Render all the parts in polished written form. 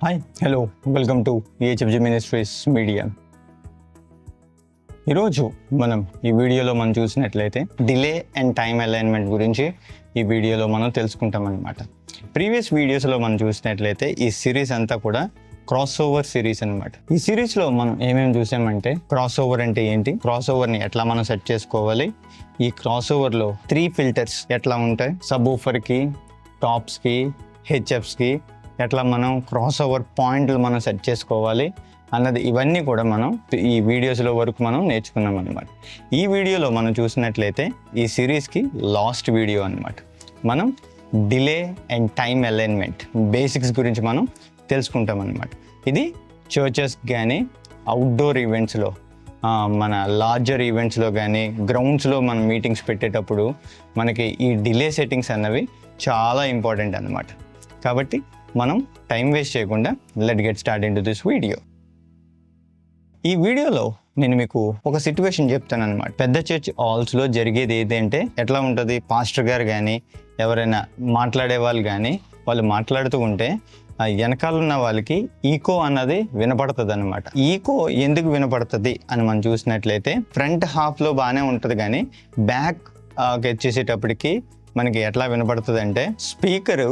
Hi hello welcome to EHFG ministries media. ఈరోజు మనం ఈ వీడియోలో మనం చూసినట్లయితే డిలే అండ్ టైం అలైన్మెంట్ గురించి ఈ వీడియోలో మనం తెలుసుకుంటాం అన్నమాట. ప్రీవియస్ వీడియోస్లో మనం చూసినట్లయితే ఈ సిరీస్ అంతా కూడా క్రాస్ ఓవర్ సిరీస్ అనమాట. ఈ సిరీస్లో మనం ఏమేమి చూసామంటే క్రాస్ ఓవర్ అంటే ఏంటి, క్రాస్ ఓవర్ని ఎట్లా మనం సెట్ చేసుకోవాలి, ఈ క్రాస్ ఓవర్లో 3 ఫిల్టర్స్ ఎట్లా ఉంటాయి, సబ్ ఊఫర్కి, టాప్స్కి, హెచ్ఎఫ్స్కి ఎట్లా మనం క్రాస్ ఓవర్ పాయింట్లు మనం సెట్ చేసుకోవాలి అన్నది ఇవన్నీ కూడా మనం ఈ వీడియోస్లో వరకు మనం నేర్చుకున్నాం అనమాట. ఈ వీడియోలో మనం చూసినట్లయితే ఈ సిరీస్కి లాస్ట్ వీడియో అనమాట. మనం delay and time alignment basics గురించి మనం తెలుసుకుంటాం అనమాట. ఇది చర్చెస్ కానీ అవుట్డోర్ ఈవెంట్స్లో, మన లార్జర్ ఈవెంట్స్లో కానీ గ్రౌండ్స్లో మనం మీటింగ్స్ పెట్టేటప్పుడు మనకి ఈ డిలే సెట్టింగ్స్ అన్నవి చాలా ఇంపార్టెంట్ అనమాట. కాబట్టి మనం టైం వేస్ట్ చేయకుండా let get start in to this video. ఈ వీడియోలో నేను మీకు ఒక సిచ్యువేషన్ చెప్తాను అనమాట. పెద్ద చర్చ్ హాల్స్లో జరిగేది ఏదంటే ఎట్లా ఉంటుంది, పాస్టర్ గారు కానీ ఎవరైనా మాట్లాడే వాళ్ళు కానీ వాళ్ళు మాట్లాడుతూ ఉంటే వెనకాల ఉన్న వాళ్ళకి ఈకో అన్నది వినపడుతుంది అనమాట. ఈకో ఎందుకు వినపడుతుంది అని మనం చూసినట్లయితే ఫ్రంట్ హాఫ్లో బాగానే ఉంటుంది కానీ బ్యాక్ వచ్చేసేటప్పటికి మనకి ఎట్లా వినపడుతుంది అంటే స్పీకరు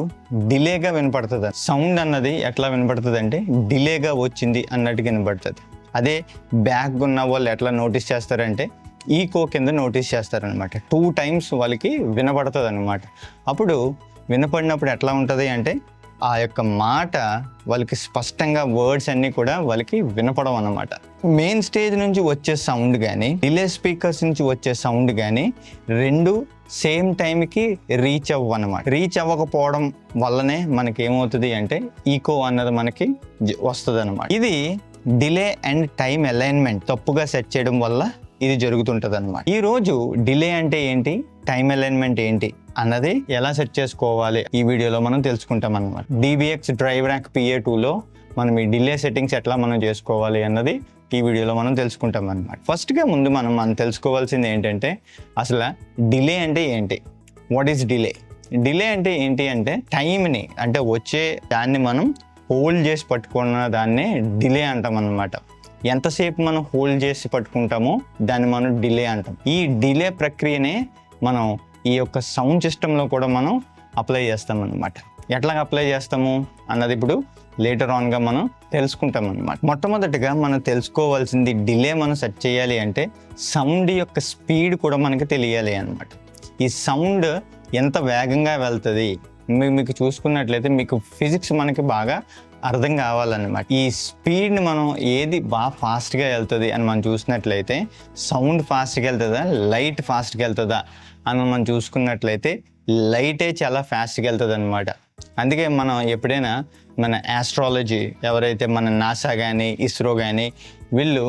డిలేగా వినపడుతుంది. సౌండ్ అన్నది ఎట్లా వినపడుతుంది అంటే డిలేగా వచ్చింది అన్నట్టుగా వినపడుతుంది. అదే బ్యాక్ ఉన్న వాళ్ళు ఎట్లా నోటీస్ చేస్తారంటే ఈకో కింద నోటీస్ చేస్తారనమాట. 2 టైమ్స్ వాళ్ళకి వినపడుతుంది అనమాట. అప్పుడు వినపడినప్పుడు ఎట్లా ఉంటుంది అంటే ఆ యొక్క మాట వాళ్ళకి స్పష్టంగా వర్డ్స్ అన్నీ కూడా వాళ్ళకి వినపడవు అన్నమాట. మెయిన్ స్టేజ్ నుంచి వచ్చే సౌండ్ కానీ డిలే స్పీకర్స్ నుంచి వచ్చే సౌండ్ కానీ రెండు సేమ్ టైంకి రీచ్ అవ్వనమాట. రీచ్ అవ్వకపోవడం వల్లనే మనకి ఏమవుతుంది అంటే ఈకో అన్నది మనకి వస్తుంది అనమాట. ఇది డిలే అండ్ టైం అలైన్మెంట్ తప్పుగా సెట్ చేయడం వల్ల ఇది జరుగుతుంటుంది అనమాట. ఈరోజు డిలే అంటే ఏంటి, టైం అలైన్మెంట్ ఏంటి అన్నది ఎలా సెట్ చేసుకోవాలి ఈ వీడియోలో మనం తెలుసుకుంటాం అనమాట. DBX డ్రైవ్ ర్యాక్ PA2లో మనం ఈ డిలే సెట్టింగ్స్ ఎట్లా మనం చేసుకోవాలి అన్నది ఈ వీడియోలో మనం తెలుసుకుంటాం అనమాట. ఫస్ట్గా ముందు మనం తెలుసుకోవాల్సింది ఏంటంటే అసలు డిలే అంటే ఏంటి, వాట్ ఈస్ డిలే. డిలే అంటే ఏంటి అంటే టైంని అంటే వచ్చే దాన్ని మనం హోల్డ్ చేసి పట్టుకున్న దాన్నే డిలే అంటాం అన్నమాట. ఎంతసేపు మనం హోల్డ్ చేసి పట్టుకుంటామో దాన్ని మనం డిలే అంటాం. ఈ డిలే ప్రక్రియనే మనం ఈ యొక్క సౌండ్ సిస్టంలో కూడా మనం అప్లై చేస్తాం అన్నమాట. ఎట్లా అప్లై చేస్తాము అన్నది ఇప్పుడు లేటర్ ఆన్గా మనం తెలుసుకుంటాం అన్నమాట. మొట్టమొదటిగా మనం తెలుసుకోవాల్సింది డిలే మనం సెట్ చేయాలి అంటే సౌండ్ యొక్క స్పీడ్ కూడా మనకి తెలియాలి అన్నమాట. ఈ సౌండ్ ఎంత వేగంగా వెళ్తుంది మీకు చూసుకున్నట్లయితే మీకు ఫిజిక్స్ మనకి బాగా అర్థం కావాలన్నమాట. ఈ స్పీడ్ని మనం ఏది బాగా ఫాస్ట్గా వెళ్తుంది అని మనం చూసినట్లయితే సౌండ్ ఫాస్ట్గా వెళ్తుందా లైట్ ఫాస్ట్గా వెళ్తుందా అని మనం చూసుకున్నట్లయితే లైటే చాలా ఫాస్ట్గా వెళ్తుంది అనమాట. అందుకే మనం ఎప్పుడైనా మన ఆస్ట్రాలజీ ఎవరైతే మన నాసా కానీ ఇస్రో కానీ వీళ్ళు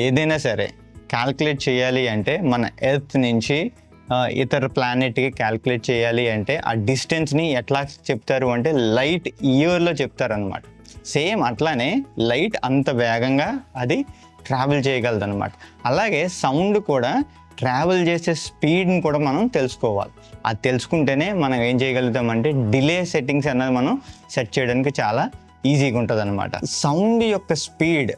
ఏదైనా సరే క్యాల్కులేట్ చేయాలి అంటే మన ఎర్త్ నుంచి ఇతర ప్లానెట్కి క్యాల్కులేట్ చేయాలి అంటే ఆ డిస్టెన్స్ని ఎట్లా చెప్తారు అంటే లైట్ ఇయర్లో చెప్తారనమాట. సేమ్ అట్లానే లైట్ అంత వేగంగా అది ట్రావెల్ చేయగలదు అనమాట. అలాగే సౌండ్ కూడా ట్రావెల్ చేసే స్పీడ్ని కూడా మనం తెలుసుకోవాలి. అది తెలుసుకుంటేనే మనం ఏం చేయగలుగుతామంటే డిలే సెట్టింగ్స్ అన్నది మనం సెట్ చేయడానికి చాలా ఈజీగా ఉంటుంది అనమాట. సౌండ్ యొక్క స్పీడ్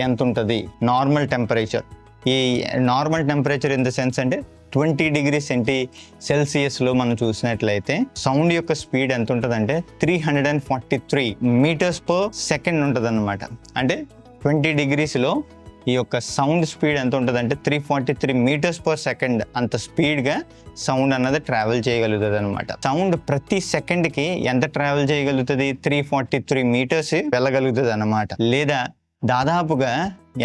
ఎంత ఉంటుంది, నార్మల్ టెంపరేచర్, ఈ normal temperature in the sense అంటే 20 degrees సెల్సియస్లో మనం చూసినట్లయితే సౌండ్ యొక్క స్పీడ్ ఎంత ఉంటుందంటే 343 meters/second ఉంటుంది అనమాట. అంటే 20 degreesలో ఈ యొక్క సౌండ్ స్పీడ్ ఎంత ఉంటుందంటే 343 meters/second అంత స్పీడ్గా సౌండ్ అన్నది ట్రావెల్ చేయగలుగుతుంది అనమాట. సౌండ్ ప్రతి సెకండ్కి ఎంత ట్రావెల్ చేయగలుగుతుంది, 343 meters వెళ్ళగలుగుతుంది అనమాట. లేదా దాదాపుగా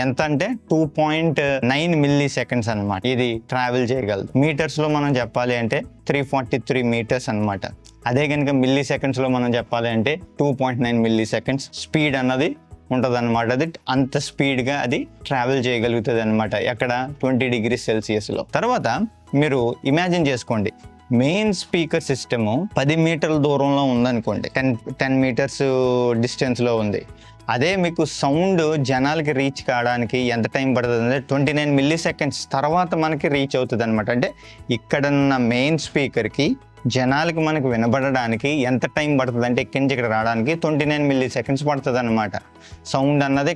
ఎంత అంటే 2.9 milliseconds అనమాట ఇది ట్రావెల్ చేయగలదు. మీటర్స్లో మనం చెప్పాలి అంటే 343 meters అనమాట. అదే కనుక మిల్లీ సెకండ్స్లో మనం చెప్పాలి అంటే 2.9 milliseconds స్పీడ్ అన్నది ఉంటుంది అనమాట. అది అంత స్పీడ్గా అది ట్రావెల్ చేయగలుగుతుంది అనమాట. ఎక్కడ 20 degrees సెల్సియస్లో. తర్వాత మీరు ఇమాజిన్ చేసుకోండి, మెయిన్ స్పీకర్ సిస్టము 10 మీటర్ల దూరంలో ఉందనుకోండి, 10 meters డిస్టెన్స్లో ఉంది. అదే మీకు సౌండ్ జనాలకి రీచ్ కావడానికి ఎంత టైం పడుతుంది అంటే 29 milliseconds తర్వాత మనకి రీచ్ అవుతుంది అనమాట. అంటే ఇక్కడున్న మెయిన్ స్పీకర్కి జనాలకి మనకు వినబడడానికి ఎంత టైం పడుతుంది అంటే ఇక్కడి నుంచి ఇక్కడ రావడానికి 29 మిల్లీ సెకండ్స్ పడుతుంది అనమాట. సౌండ్ అన్నది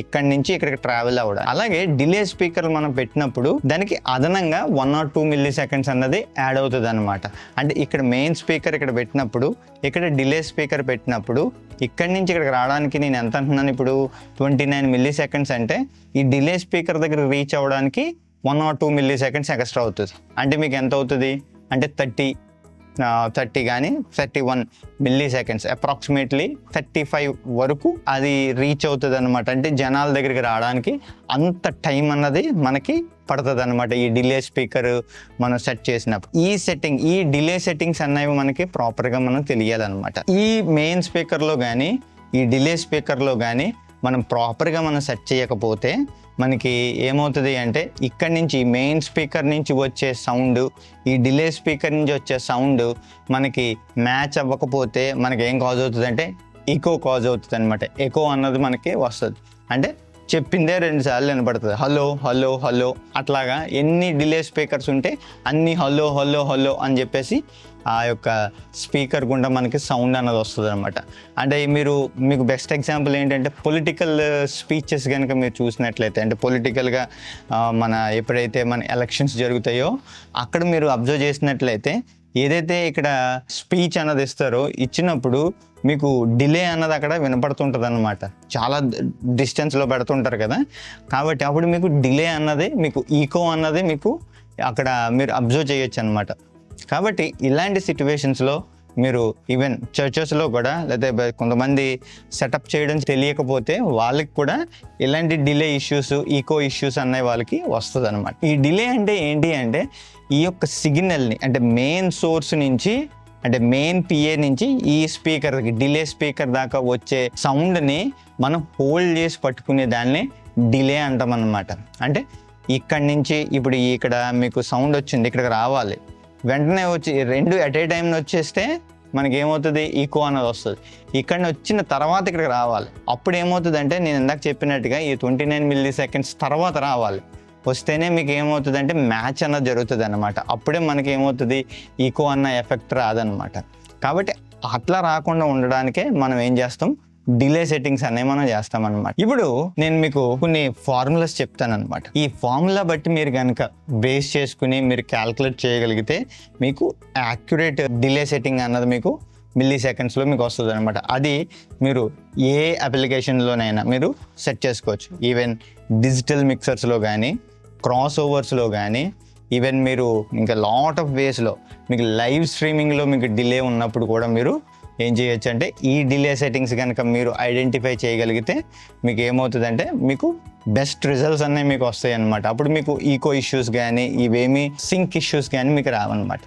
ఇక్కడి నుంచి ఇక్కడికి ట్రావెల్ అవ్వడం. అలాగే డిలే స్పీకర్ మనం పెట్టినప్పుడు దానికి అదనంగా 1 or 2 మిల్లీ సెకండ్స్ అన్నది యాడ్ అవుతుంది అనమాట. అంటే ఇక్కడ మెయిన్ స్పీకర్ ఇక్కడ పెట్టినప్పుడు, ఇక్కడ డిలే స్పీకర్ పెట్టినప్పుడు ఇక్కడి నుంచి ఇక్కడికి రావడానికి నేను ఎంత అంటున్నాను ఇప్పుడు 29 మిల్లీ సెకండ్స్ అంటే ఈ డిలే స్పీకర్ దగ్గర రీచ్ అవ్వడానికి 1 or 2 మిల్లీ సెకండ్స్ ఎక్స్ట్రా అవుతుంది. అంటే మీకు ఎంత అవుతుంది అంటే 30 కానీ 31 మిల్లీ సెకండ్స్, అప్రాక్సిమేట్లీ 35 వరకు అది రీచ్ అవుతుంది అనమాట. అంటే జనాల దగ్గరికి రావడానికి అంత టైం అన్నది మనకి పడుతుంది అనమాట ఈ డిలే స్పీకర్ మనం సెట్ చేసినప్పుడు. ఈ డిలే సెట్టింగ్స్ అనేవి మనకి ప్రాపర్గా మనం తెలియాలన్నమాట. ఈ మెయిన్ స్పీకర్లో కానీ ఈ డిలే స్పీకర్లో కానీ మనం ప్రాపర్గా మనం సెట్ చేయకపోతే మనకి ఏమవుతుంది అంటే ఇక్కడి నుంచి మెయిన్ స్పీకర్ నుంచి వచ్చే సౌండ్, ఈ డిలే స్పీకర్ నుంచి వచ్చే సౌండ్ మనకి మ్యాచ్ అవ్వకపోతే మనకి ఏం కాజ్ అవుతుంది అంటే ఎకో కాజ్ అవుతుంది అనమాట. ఎకో అన్నది మనకి వస్తుంది. అంటే చెప్పిందే 2 సార్లు వినపడుతుంది, హలో హలో హలో. అట్లాగా ఎన్ని డిలే స్పీకర్స్ ఉంటే అన్ని హలో హలో హలో అని చెప్పేసి ఆ యొక్క స్పీకర్ గుండా మనకి సౌండ్ అన్నది వస్తుంది అనమాట. అంటే మీకు బెస్ట్ ఎగ్జాంపుల్ ఏంటంటే పొలిటికల్ స్పీచెస్ కనుక మీరు చూసినట్లయితే, అంటే పొలిటికల్గా ఎప్పుడైతే మన ఎలక్షన్స్ జరుగుతాయో అక్కడ మీరు అబ్జర్వ్ చేసినట్లయితే ఏదైతే ఇక్కడ స్పీచ్ అన్నది ఇచ్చినప్పుడు మీకు డిలే అన్నది అక్కడ వినపడుతుంటుంది అనమాట. చాలా డిస్టెన్స్లో పెడుతుంటారు కదా, కాబట్టి అప్పుడు మీకు డిలే అన్నది, మీకు ఈకో అన్నది మీకు అక్కడ మీరు అబ్జర్వ్ చేయొచ్చు అనమాట. కాబట్టి ఇలాంటి సిచ్యువేషన్స్లో మీరు ఈవెన్ చర్చెస్లో కూడా, లేకపోతే కొంతమంది సెటప్ చేయడం తెలియకపోతే వాళ్ళకి కూడా ఇలాంటి డిలే ఇష్యూస్, ఈకో ఇష్యూస్ అనేవి వాళ్ళకి వస్తుంది అనమాట. ఈ డిలే అంటే ఏంటి అంటే ఈ యొక్క సిగ్నల్ని, అంటే మెయిన్ సోర్స్ నుంచి, అంటే మెయిన్ పిఏ నుంచి ఈ స్పీకర్కి, డిలే స్పీకర్ దాకా వచ్చే సౌండ్ని మనం హోల్డ్ చేసి పట్టుకునే దాన్ని డిలే అంటాం అన్నమాట. అంటే ఇక్కడి నుంచి ఇప్పుడు ఇక్కడ మీకు సౌండ్ వచ్చింది, ఇక్కడికి రావాలి, వెంటనే వచ్చి 2 at a time వచ్చేస్తే మనకి ఏమవుతుంది, ఈకో అన్నది వస్తుంది. ఇక్కడ వచ్చిన తర్వాత ఇక్కడికి రావాలి. అప్పుడు ఏమవుతుంది అంటే నేను ఇందాక చెప్పినట్టుగా ఈ 29 మిల్లీ సెకండ్స్ తర్వాత రావాలి. వస్తేనే మీకు ఏమవుతుంది అంటే మ్యాచ్ అన్నది జరుగుతుంది అనమాట. అప్పుడే మనకి ఏమవుతుంది, ఈకో అన్న ఎఫెక్ట్ రాదనమాట. కాబట్టి అట్లా రాకుండా ఉండడానికే మనం ఏం చేస్తాం, డిలే సెట్టింగ్స్ అనేవి మనం చేస్తాం అనమాట. ఇప్పుడు నేను మీకు కొన్ని ఫార్ములాస్ చెప్తాను అనమాట. ఈ ఫార్ములా బట్టి మీరు కనుక బేస్ చేసుకుని మీరు క్యాల్కులేట్ చేయగలిగితే మీకు యాక్యురేట్ డిలే సెట్టింగ్ అన్నది మీకు మిల్లీ సెకండ్స్లో మీకు వస్తుంది అనమాట. అది మీరు ఏ అప్లికేషన్లోనైనా మీరు సెట్ చేసుకోవచ్చు. ఈవెన్ డిజిటల్ మిక్సర్స్లో కానీ, క్రాస్ ఓవర్స్లో కానీ, ఈవెన్ మీరు ఇంకా లాట్ ఆఫ్ వేస్లో మీకు లైవ్ స్ట్రీమింగ్లో మీకు డిలే ఉన్నప్పుడు కూడా మీరు ఏం చేయొచ్చు అంటే ఈ డిలే సెట్టింగ్స్ కనుక మీరు ఐడెంటిఫై చేయగలిగితే మీకు ఏమవుతుందంటే మీకు బెస్ట్ రిజల్ట్స్ అనేవి మీకు వస్తాయి అన్నమాట. అప్పుడు మీకు ఈకో ఇష్యూస్ కానీ, ఇవేమీ సింక్ ఇష్యూస్ కానీ మీకు రావన్నమాట.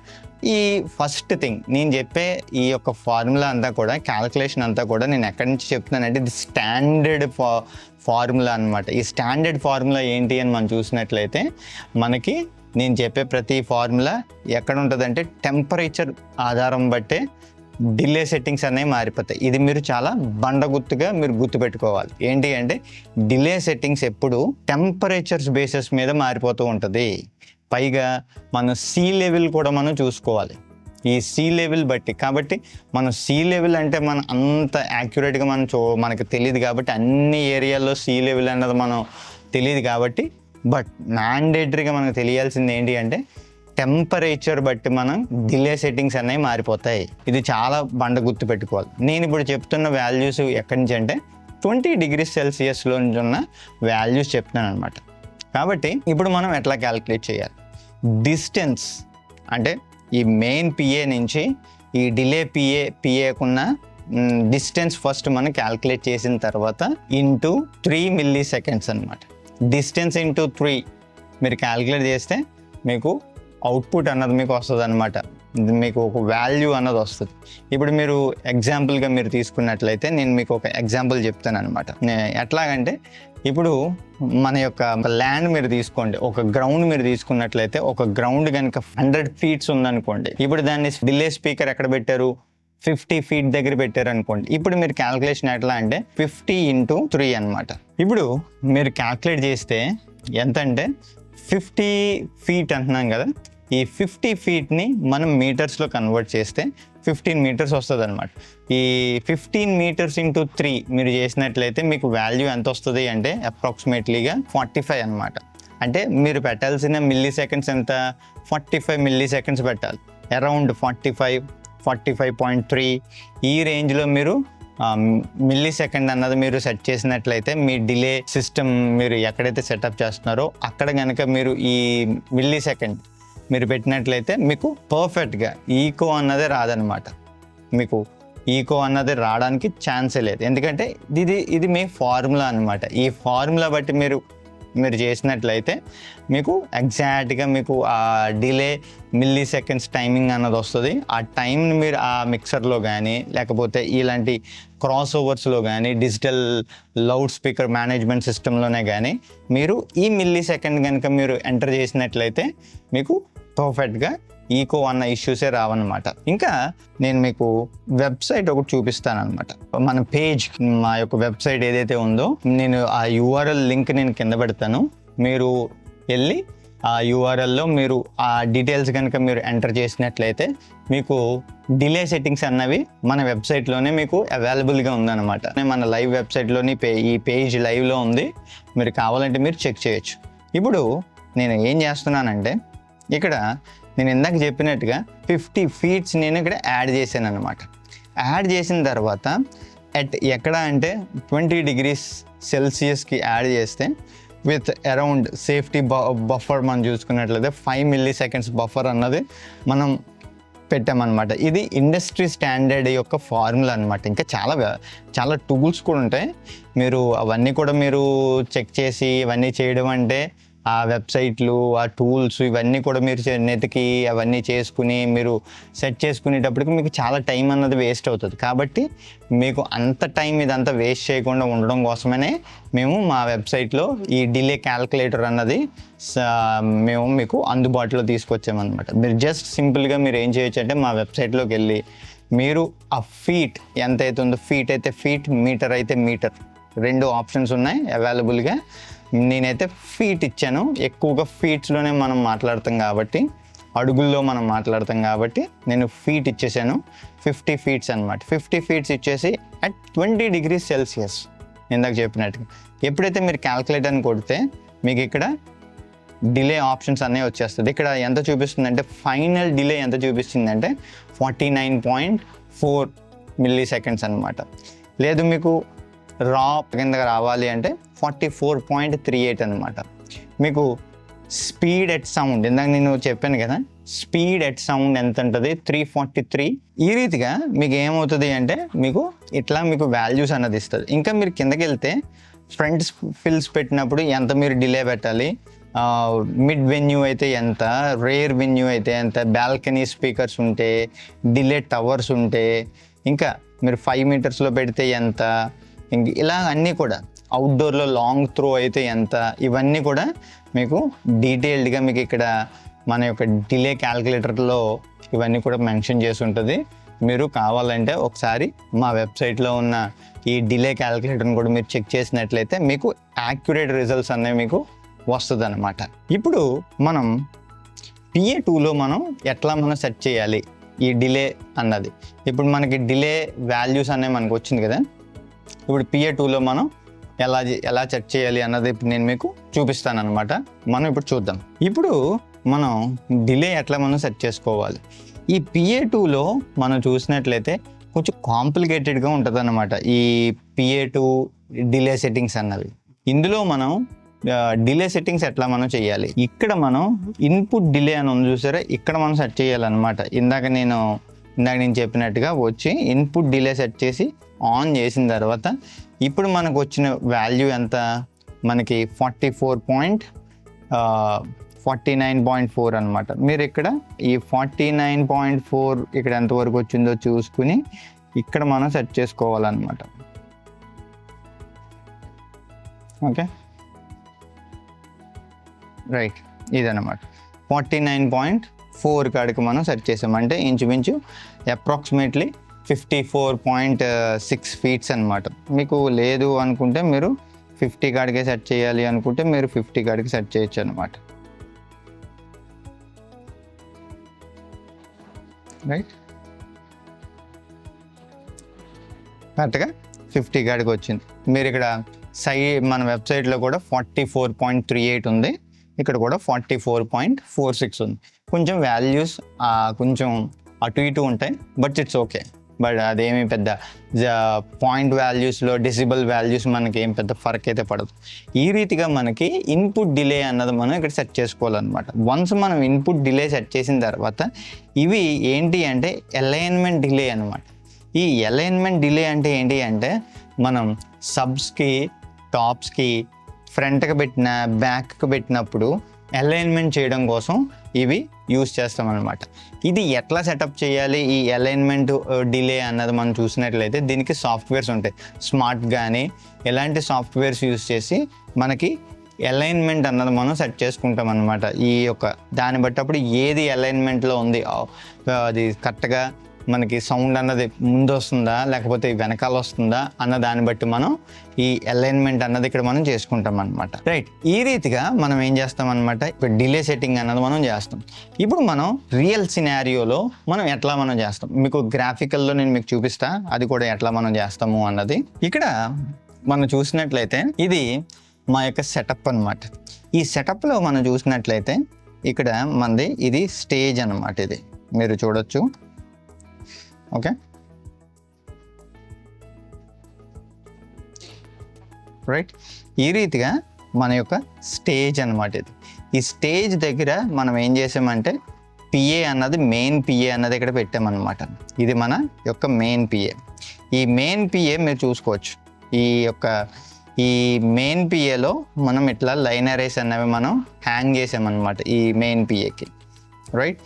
ఈ ఫస్ట్ థింగ్ నేను చెప్పే ఈ యొక్క ఫార్ములా అంతా కూడా, క్యాల్కులేషన్ అంతా కూడా నేను ఎక్కడి నుంచి చెప్తున్నానంటే ఇది స్టాండర్డ్ ఫార్ములా అనమాట. ఈ స్టాండర్డ్ ఫార్ములా ఏంటి అని మనం చూసినట్లయితే మనకి నేను చెప్పే ప్రతి ఫార్ములా ఎక్కడ ఉంటుందంటే టెంపరేచర్ ఆధారం బట్టే డిలే సెట్టింగ్స్ అనేవి మారిపోతాయి. ఇది మీరు చాలా బండగుర్తుగా మీరు గుర్తుపెట్టుకోవాలి. ఏంటి అంటే డిలే సెట్టింగ్స్ ఎప్పుడు టెంపరేచర్స్ బేసిస్ మీద మారిపోతూ ఉంటుంది. పైగా మన సీ లెవెల్ కూడా మనం చూసుకోవాలి, ఈ సీ లెవెల్ బట్టి. కాబట్టి మనం సీ లెవెల్ అంటే మనం అంత యాక్యురేట్గా మనకి తెలియదు కాబట్టి, అన్ని ఏరియాల్లో సీ లెవెల్ అన్నది మనం తెలియదు కాబట్టి, బట్ మ్యాండేటరీగా మనకు తెలియాల్సింది ఏంటి అంటే టెంపరేచర్ బట్టి మనం డిలే సెట్టింగ్స్ అనేవి మారిపోతాయి. ఇది చాలా బండ గుర్తు పెట్టుకోవాలి. నేను ఇప్పుడు చెప్తున్న వాల్యూస్ ఎక్కడి నుంచి అంటే 20 degrees Celsiusలో నుంచి ఉన్న వాల్యూస్ చెప్తున్నాను అనమాట. కాబట్టి ఇప్పుడు మనం ఎట్లా క్యాలిక్యులేట్ చేయాలి, డిస్టెన్స్ అంటే ఈ మెయిన్ పిఏ నుంచి ఈ డిలే పిఏకున్న డిస్టెన్స్ ఫస్ట్ మనం క్యాలిక్యులేట్ చేసిన తర్వాత ఇంటూ 3 మిల్లీ సెకండ్స్ అనమాట. డిస్టెన్స్ ఇంటూ 3 మీరు క్యాలిక్యులేట్ చేస్తే మీకు అవుట్పుట్ అన్నది మీకు వస్తుంది అనమాట. మీకు ఒక వాల్యూ అన్నది వస్తుంది. ఇప్పుడు మీరు ఎగ్జాంపుల్గా మీరు తీసుకున్నట్లయితే నేను మీకు ఒక ఎగ్జాంపుల్ చెప్తాను అనమాట. ఎట్లాగంటే ఇప్పుడు మన యొక్క ల్యాండ్ మీరు తీసుకోండి, ఒక గ్రౌండ్ మీరు తీసుకున్నట్లయితే, ఒక గ్రౌండ్ కనుక 100 feet ఉందనుకోండి. ఇప్పుడు దాన్ని డిలే స్పీకర్ ఎక్కడ పెట్టారు, 50 feet దగ్గర పెట్టారు అనుకోండి. ఇప్పుడు మీరు క్యాల్కులేషన్ ఎట్లా అంటే 50 into 3 అనమాట. ఇప్పుడు మీరు క్యాల్కులేట్ చేస్తే ఎంత అంటే 50 feet అంటున్నాం కదా, ఈ 50 ఫీట్ని మనం మీటర్స్లో కన్వర్ట్ చేస్తే 15 మీటర్స్ వస్తుంది అనమాట. ఈ 15 మీటర్స్ ఇంటూ 3 మీరు చేసినట్లయితే మీకు వాల్యూ ఎంత వస్తుంది అంటే అప్రాక్సిమేట్లీగా 45 అనమాట. అంటే మీరు పెట్టాల్సిన మిల్లీ సెకండ్స్ ఎంత, 45 మిల్లీ సెకండ్స్ పెట్టాలి. అరౌండ్ 45.3 ఈ రేంజ్లో మీరు మిల్లీ సెకండ్ అన్నది మీరు సెట్ చేసినట్లయితే మీ డిలే సిస్టమ్ మీరు ఎక్కడైతే సెటప్ చేస్తున్నారో అక్కడ కనుక మీరు ఈ మిల్లీ సెకండ్ మీరు పెట్టినట్లయితే మీకు పర్ఫెక్ట్గా ఈకో అన్నదే రాదనమాట. మీకు ఈకో అన్నది రావడానికి ఛాన్సే లేదు. ఎందుకంటే ఇది మీ ఫార్ములా అనమాట. ఈ ఫార్ములా బట్టి మీరు చేసినట్లయితే మీకు ఎగ్జాక్ట్గా మీకు ఆ డిలే మిల్లీ సెకండ్స్ టైమింగ్ అన్నది వస్తుంది. ఆ టైంని మీరు ఆ మిక్సర్లో కానీ లేకపోతే ఇలాంటి క్రాస్ ఓవర్స్లో కానీ డిజిటల్ లౌడ్ స్పీకర్ మేనేజ్మెంట్ సిస్టంలోనే కానీ మీరు ఈ మిల్లీ సెకండ్ కనుక మీరు ఎంటర్ చేసినట్లయితే మీకు పర్ఫెక్ట్గా ఈకో అన్న ఇష్యూసే రావన్నమాట. ఇంకా నేను మీకు వెబ్సైట్ ఒకటి చూపిస్తాను అనమాట. మన పేజ్, మా యొక్క వెబ్సైట్ ఏదైతే ఉందో నేను ఆ యూఆర్ఎల్ లింక్ నేను కింద పెడతాను. మీరు వెళ్ళి ఆ యూఆర్ఎల్లో మీరు ఆ డీటెయిల్స్ కనుక మీరు ఎంటర్ చేసినట్లయితే మీకు డిలే సెట్టింగ్స్ అన్నవి మన వెబ్సైట్లోనే మీకు అవైలబుల్గా ఉందన్నమాట. మన లైవ్ వెబ్సైట్లోని ఈ పేజ్ లైవ్లో ఉంది. మీరు కావాలంటే మీరు చెక్ చేయొచ్చు. ఇప్పుడు నేను ఏం చేస్తున్నానంటే ఇక్కడ నేను ఇందాక చెప్పినట్టుగా 50 ఫీట్స్ నేను ఇక్కడ యాడ్ చేశాను అనమాట. యాడ్ చేసిన తర్వాత ఎక్కడ అంటే 20 degrees సెల్సియస్కి యాడ్ చేస్తే విత్ అరౌండ్ సేఫ్టీ బఫర్ మనం చూసుకున్నట్లయితే 5 మిల్లీ సెకండ్స్ బఫర్ అన్నది మనం పెట్టామన్నమాట. ఇది ఇండస్ట్రీ స్టాండర్డ్ యొక్క ఫార్ములా అనమాట. ఇంకా చాలా టూల్స్ కూడా ఉంటాయి. మీరు అవన్నీ కూడా మీరు చెక్ చేసి ఇవన్నీ చేయడం అంటే ఆ వెబ్సైట్లు, ఆ టూల్స్ ఇవన్నీ కూడా మీరు నెతికి అవన్నీ చేసుకుని మీరు సెట్ చేసుకునేటప్పటికి మీకు చాలా టైం అన్నది వేస్ట్ అవుతుంది. కాబట్టి మీకు అంత టైం ఇదంతా వేస్ట్ చేయకుండా ఉండడం కోసమనే మేము మా వెబ్సైట్లో ఈ డిలే క్యాల్కులేటర్ అన్నది మేము మీకు అందుబాటులో తీసుకొచ్చామన్నమాట. మీరు జస్ట్ సింపుల్గా మీరు ఏం చేయొచ్చు అంటే మా వెబ్సైట్లోకి వెళ్ళి మీరు ఆ ఫీట్ ఎంత అవుతుందో, ఫీట్ అయితే ఫీట్, మీటర్ అయితే మీటర్, 2 ఆప్షన్స్ ఉన్నాయి అవైలబుల్గా. నేనైతే ఫీట్ ఇచ్చాను. ఎక్కువగా ఫీట్స్లోనే మనం మాట్లాడతాం కాబట్టి, అడుగుల్లో మనం మాట్లాడతాం కాబట్టి నేను ఫీట్ ఇచ్చేసాను. 50 ఫీట్స్ అనమాట. 50 ఫీట్స్ ఇచ్చేసి అట్ 20 degrees సెల్సియస్ ఇందాక చెప్పినట్టుగా ఎప్పుడైతే మీరు క్యాల్కులేటర్ని కొడితే మీకు ఇక్కడ డిలే ఆప్షన్స్ అన్నీ వచ్చేస్తుంది. ఇక్కడ ఎంత చూపిస్తుందంటే ఫైనల్ డిలే ఎంత చూపిస్తుందంటే 49.4 మిల్లీ సెకండ్స్ అనమాట. లేదు మీకు రా కింద రావాలి అంటే 44.38 అనమాట. మీకు స్పీడ్ ఎట్ సౌండ్ ఇందాక నేను చెప్పాను కదా, స్పీడ్ ఎట్ సౌండ్ ఎంత ఉంటుంది 343. ఈ రీతిగా మీకు ఏమవుతుంది అంటే మీకు ఇట్లా మీకు వాల్యూస్ అన్నది ఇస్తుంది. ఇంకా మీరు కిందకి వెళ్తే ఫ్రంట్ ఫిల్స్ పెట్టినప్పుడు ఎంత మీరు డిలే పెట్టాలి, మిడ్ వెన్యూ అయితే ఎంత, రేర్ వెన్యూ అయితే ఎంత, బాల్కనీ స్పీకర్స్ ఉంటే, డిలే టవర్స్ ఉంటే, ఇంకా మీరు 5 మీటర్స్లో పెడితే ఎంత, ఇలా అన్నీ కూడా అవుట్డోర్లో లాంగ్ త్రో అయితే ఎంత, ఇవన్నీ కూడా మీకు డీటెయిల్డ్గా మీకు ఇక్కడ మన యొక్క డిలే క్యాల్కులేటర్లో ఇవన్నీ కూడా మెన్షన్ చేసి ఉంటుంది. మీరు కావాలంటే ఒకసారి మా వెబ్సైట్లో ఉన్న ఈ డిలే క్యాల్కులేటర్ని కూడా మీరు చెక్ చేసినట్లయితే మీకు యాక్యురేట్ రిజల్ట్స్ అనేవి మీకు వస్తుంది అనమాట. ఇప్పుడు మనం PA2లో మనం ఎట్లా మనం సెట్ చేయాలి ఈ డిలే అన్నది. ఇప్పుడు మనకి డిలే వాల్యూస్ అనేవి మనకు వచ్చింది కదా. ఇప్పుడు PA2లో మనం ఎలా సెట్ చేయాలి అన్నది ఇప్పుడు నేను మీకు చూపిస్తాను అనమాట. మనం ఇప్పుడు చూద్దాం. ఇప్పుడు మనం డిలే ఎట్లా మనం సెట్ చేసుకోవాలి. ఈ PA2లో మనం చూసినట్లయితే కొంచెం కాంప్లికేటెడ్గా ఉంటుంది అనమాట ఈ PA2 డిలే సెట్టింగ్స్ అన్నవి. ఇందులో మనం డిలే సెట్టింగ్స్ ఎట్లా మనం చేయాలి, ఇక్కడ మనం ఇన్పుట్ డిలే అని ఉంది చూసారా, ఇక్కడ మనం సెట్ చేయాలన్నమాట. ఇందాక నేను చెప్పినట్టుగా వచ్చి ఇన్పుట్ డిలే సెట్ చేసి ఆన్ చేసిన తర్వాత ఇప్పుడు మనకు వచ్చిన వాల్యూ ఎంత, మనకి 49.4 అనమాట. మీరు ఇక్కడ ఈ 49.4 ఇక్కడ ఎంతవరకు వచ్చిందో చూసుకుని ఇక్కడ మనం సెట్ చేసుకోవాలన్నమాట. ఓకే రైట్, ఇదన్నమాట 49.4 కాడికి మనం సెట్ చేసామంటే ఇంచుమించు అప్రాక్సిమేట్లీ 54.6 ఫీట్స్ అనమాట. మీకు లేదు అనుకుంటే మీరు 50 కాడికే సెట్ చేయాలి అనుకుంటే మీరు 50 కాడికి సెట్ చేయొచ్చు అనమాట. రైట్, కరెక్ట్గా 50 కాడికి వచ్చింది. మీరు ఇక్కడ మన వెబ్సైట్లో కూడా 44.38 ఉంది, ఇక్కడ కూడా 44.46 ఉంది. కొంచెం వాల్యూస్ కొంచెం అటు ఇటు ఉంటాయి, బట్ ఇట్స్ ఓకే. బట్ అదేమి పెద్ద పాయింట్ వాల్యూస్లో డెసిబల్ వాల్యూస్ మనకి ఏం పెద్ద ఫరక్ అయితే పడదు. ఈ రీతిగా మనకి ఇన్పుట్ డిలే అన్నది మనం ఇక్కడ సెట్ చేసుకోవాలన్నమాట. వన్స్ మనం ఇన్పుట్ డిలే సెట్ చేసిన తర్వాత ఇవి ఏంటి అంటే అలైన్మెంట్ డిలే అనమాట. ఈ అలైన్మెంట్ డిలే అంటే ఏంటి అంటే మనం సబ్స్కి, టాప్స్కి, ఫ్రంట్కి పెట్టిన, బ్యాక్కి పెట్టినప్పుడు అలైన్మెంట్ చేయడం కోసం ఇవి యూస్ చేస్తాం అనమాట. ఇది ఎట్లా సెటప్ చేయాలి ఈ అలైన్మెంట్ డిలే అన్నది మనం చూసినట్లయితే దీనికి సాఫ్ట్వేర్స్ ఉంటాయి. స్మార్ట్ కానీ ఎలాంటి సాఫ్ట్వేర్స్ యూస్ చేసి మనకి అలైన్మెంట్ అన్నది మనం సెట్ చేసుకుంటాం అనమాట. ఈ యొక్క దాన్ని బట్టి అప్పుడు ఏది అలైన్మెంట్లో ఉంది, అది కరెక్ట్గా మనకి సౌండ్ అన్నది ముందు వస్తుందా లేకపోతే వెనకాల వస్తుందా అన్న దాన్ని బట్టి మనం ఈ అలైన్మెంట్ అన్నది ఇక్కడ మనం చేసుకుంటాం అనమాట. రైట్, ఈ రీతిగా మనం ఏం చేస్తాం అనమాట, ఇక్కడ డిలే సెట్టింగ్ అన్నది మనం చేస్తాం. ఇప్పుడు మనం రియల్ సినారియోలో మనం ఎట్లా మనం చేస్తాం, మీకు గ్రాఫికల్లో నేను మీకు చూపిస్తా, అది కూడా ఎట్లా మనం చేస్తాము అన్నది. ఇక్కడ మనం చూసినట్లయితే ఇది మా యొక్క సెటప్ అనమాట. ఈ సెటప్లో మనం చూసినట్లయితే ఇక్కడ మనది ఇది స్టేజ్ అనమాట. ఇది మీరు చూడొచ్చు. ఓకే, రైట్, ఈ రీతిగా మన యొక్క స్టేజ్ అనమాట ఇది. ఈ స్టేజ్ దగ్గర మనం ఏం చేసామంటే పిఏ అన్నది, మెయిన్ పిఏ అన్నది ఇక్కడ పెట్టామన్నమాట. ఇది మన యొక్క మెయిన్ పిఏ. ఈ మెయిన్ పిఏ మీరు చూసుకోవచ్చు. ఈ మెయిన్ పిఏలో మనం ఇట్లా లైన్ అరేస్ అన్నవి మనం హ్యాంగ్ చేసామన్నమాట ఈ మెయిన్ పిఏకి. రైట్,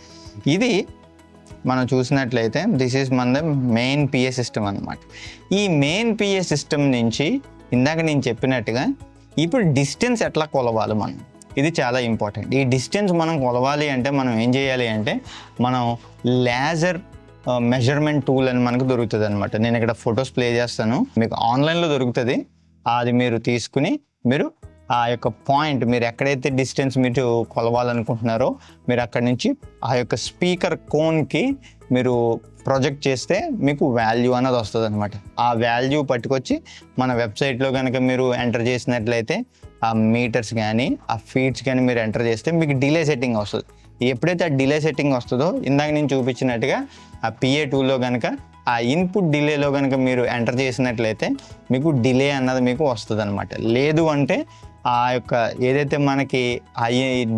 ఇది మనం చూసినట్లయితే దిస్ ఈజ్ మన మెయిన్ పిఏ సిస్టమ్ అనమాట. ఈ మెయిన్ పిఏ సిస్టమ్ నుంచి ఇందాక నేను చెప్పినట్టుగా ఇప్పుడు డిస్టెన్స్ ఎట్లా కొలవాలి మనం, ఇది చాలా ఇంపార్టెంట్. ఈ డిస్టెన్స్ మనం కొలవాలి అంటే మనం ఏం చేయాలి అంటే మనం లేజర్ మెజర్మెంట్ టూల్ అని మనకు దొరుకుతుంది అనమాట. నేను ఇక్కడ ఫొటోస్ ప్లే చేస్తాను, మీకు ఆన్లైన్లో దొరుకుతుంది. అది మీరు తీసుకుని మీరు ఆ యొక్క పాయింట్, మీరు ఎక్కడైతే డిస్టెన్స్ మీరు కొలవాలనుకుంటున్నారో మీరు అక్కడి నుంచి ఆ యొక్క స్పీకర్ కోన్కి మీరు ప్రొజెక్ట్ చేస్తే మీకు వాల్యూ అన్నది వస్తుంది అనమాట. ఆ వాల్యూ పట్టుకొచ్చి మన వెబ్సైట్లో కనుక మీరు ఎంటర్ చేసినట్లయితే ఆ మీటర్స్ కానీ ఆ ఫీట్స్ కానీ మీరు ఎంటర్ చేస్తే మీకు డిలే సెట్టింగ్ వస్తుంది. ఎప్పుడైతే ఆ డిలే సెట్టింగ్ వస్తుందో ఇందాక నేను చూపించినట్టుగా ఆ పిఏ టూల్లో కనుక ఆ ఇన్పుట్ డిలేలో కనుక మీరు ఎంటర్ చేసినట్లయితే మీకు డిలే అన్నది మీకు వస్తుంది అనమాట. లేదు అంటే ఆ యొక్క ఏదైతే మనకి ఆ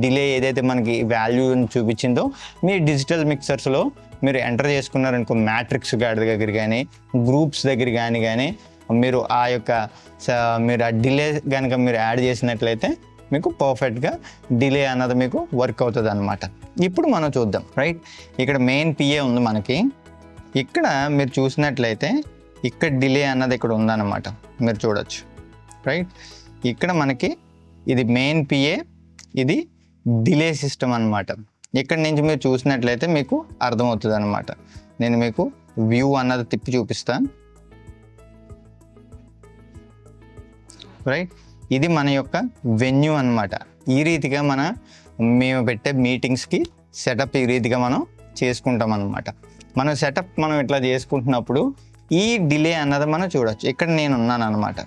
డిలే ఏదైతే మనకి వాల్యూని చూపించిందో మీ డిజిటల్ మిక్సర్స్లో మీరు ఎంటర్ చేసుకున్నారనుకో, మ్యాట్రిక్స్ గాడి దగ్గర కానీ గ్రూప్స్ దగ్గర కానీ మీరు ఆ యొక్క మీరు ఆ డిలే కనుక మీరు యాడ్ చేసినట్లయితే మీకు పర్ఫెక్ట్గా డిలే అన్నది మీకు వర్క్ అవుతుంది అనమాట. ఇప్పుడు మనం చూద్దాం. రైట్, ఇక్కడ మెయిన్ పిఏ ఉంది మనకి. ఇక్కడ మీరు చూసినట్లయితే ఇక్కడ డిలే అన్నది ఇక్కడ ఉందన్నమాట, మీరు చూడొచ్చు. రైట్, ఇక్కడ మనకి ఇది మెయిన్ పిఏ, ఇది డిలే సిస్టమ్ అనమాట. ఇక్కడ నుంచి మీరు చూసినట్లయితే మీకు అర్థమవుతుంది అనమాట. నేను మీకు వ్యూ అన్నది తిప్పి చూపిస్తాను. రైట్, ఇది మన యొక్క వెన్యూ అనమాట. ఈ రీతిగా మేము పెట్టే మీటింగ్స్కి సెటప్ ఈ రీతిగా మనం చేసుకుంటాం అనమాట. మనం సెటప్ మనం ఇట్లా చేసుకుంటున్నప్పుడు ఈ డిలే అన్నది మనం చూడొచ్చు. ఇక్కడ నేను ఉన్నాను అనమాట.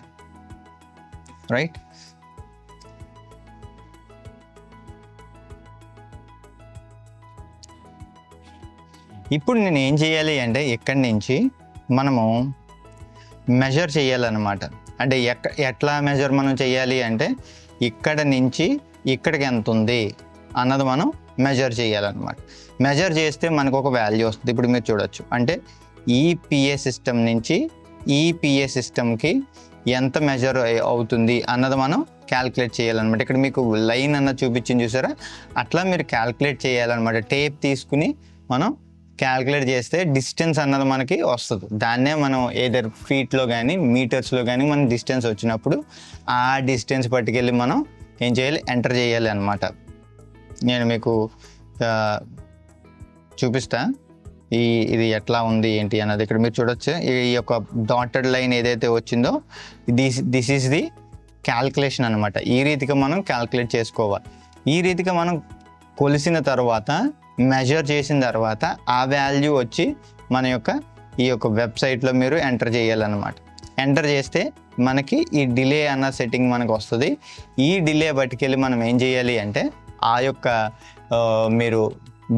రైట్, ఇప్పుడు నేను ఏం చేయాలి అంటే ఇక్కడి నుంచి మనము మెజర్ చేయాలన్నమాట. అంటే ఎట్లా మెజర్ మనం చేయాలి అంటే ఇక్కడ నుంచి ఇక్కడికి ఎంత ఉంది అన్నది మనం మెజర్ చేయాలన్నమాట. మెజర్ చేస్తే మనకు ఒక వాల్యూ వస్తుంది. ఇప్పుడు మీరు చూడొచ్చు, అంటే ఈ పిఏ సిస్టమ్ నుంచి ఈ పిఏ సిస్టమ్కి ఎంత మెజర్ అవుతుంది అన్నది మనం క్యాల్కులేట్ చేయాలన్నమాట. ఇక్కడ మీకు లైన్ అన్నది చూపించింది చూసారా, అట్లా మీరు క్యాల్కులేట్ చేయాలన్నమాట. టేప్ తీసుకుని మనం క్యాల్కులేట్ చేస్తే డిస్టెన్స్ అన్నది మనకి వస్తుంది. దాన్నే మనం ఏదర్ ఫీట్లో కానీ మీటర్స్లో కానీ మనం డిస్టెన్స్ వచ్చినప్పుడు ఆ డిస్టెన్స్ పట్టుకెళ్ళి మనం ఏం చేయాలి, ఎంటర్ చేయాలి అన్నమాట. నేను మీకు చూపిస్తా ఇది ఎట్లా ఉంది ఏంటి అన్నది. ఇక్కడ మీరు చూడొచ్చు, ఈ యొక్క డాటెడ్ లైన్ ఏదైతే వచ్చిందో దిస్ ఈజ్ ది క్యాల్కులేషన్ అనమాట. ఈ రీతిగా మనం క్యాల్కులేట్ చేసుకోవాలి. ఈ రీతిగా మనం కొలిసిన తర్వాత మెజర్ చేసిన తర్వాత ఆ వాల్యూ వచ్చి మన యొక్క ఈ యొక్క వెబ్సైట్లో మీరు ఎంటర్ చేయాలన్నమాట. ఎంటర్ చేస్తే మనకి ఈ డిలే అన్న సెట్టింగ్ మనకు వస్తుంది. ఈ డిలే బట్టుకెళ్ళి మనం ఏం చేయాలి అంటే ఆ యొక్క మీరు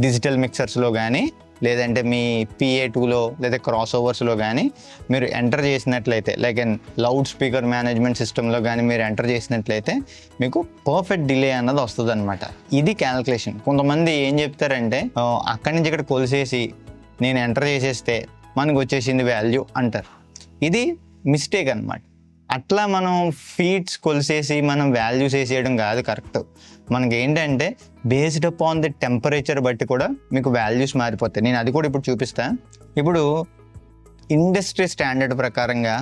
డిజిటల్ మిక్సర్స్లో కానీ లేదంటే మీ PA2లో లేదా క్రాస్ ఓవర్స్లో కానీ మీరు ఎంటర్ చేసినట్లయితే like and loud speaker management సిస్టంలో కానీ మీరు ఎంటర్ చేసినట్లయితే మీకు పర్ఫెక్ట్ డిలే అన్నది వస్తుంది అనమాట. ఇది క్యాల్కులేషన్. కొంతమంది ఏం చెప్తారంటే అక్కడి నుంచి ఇక్కడ కొలిసేసి నేను ఎంటర్ చేసేస్తే మనకు వచ్చేసింది వాల్యూ అంటారు. ఇది మిస్టేక్ అనమాట. అట్లా మనం ఫీట్స్ కొలిసేసి మనం వాల్యూస్ వేసేయడం కాదు కరెక్ట్. మనకి ఏంటంటే బేస్డ్ అపాన్ ది టెంపరేచర్ బట్టి కూడా మీకు వాల్యూస్ మారిపోతాయి. నేను అది కూడా ఇప్పుడు చూపిస్తాను. ఇప్పుడు ఇండస్ట్రీ స్టాండర్డ్ ప్రకారంగా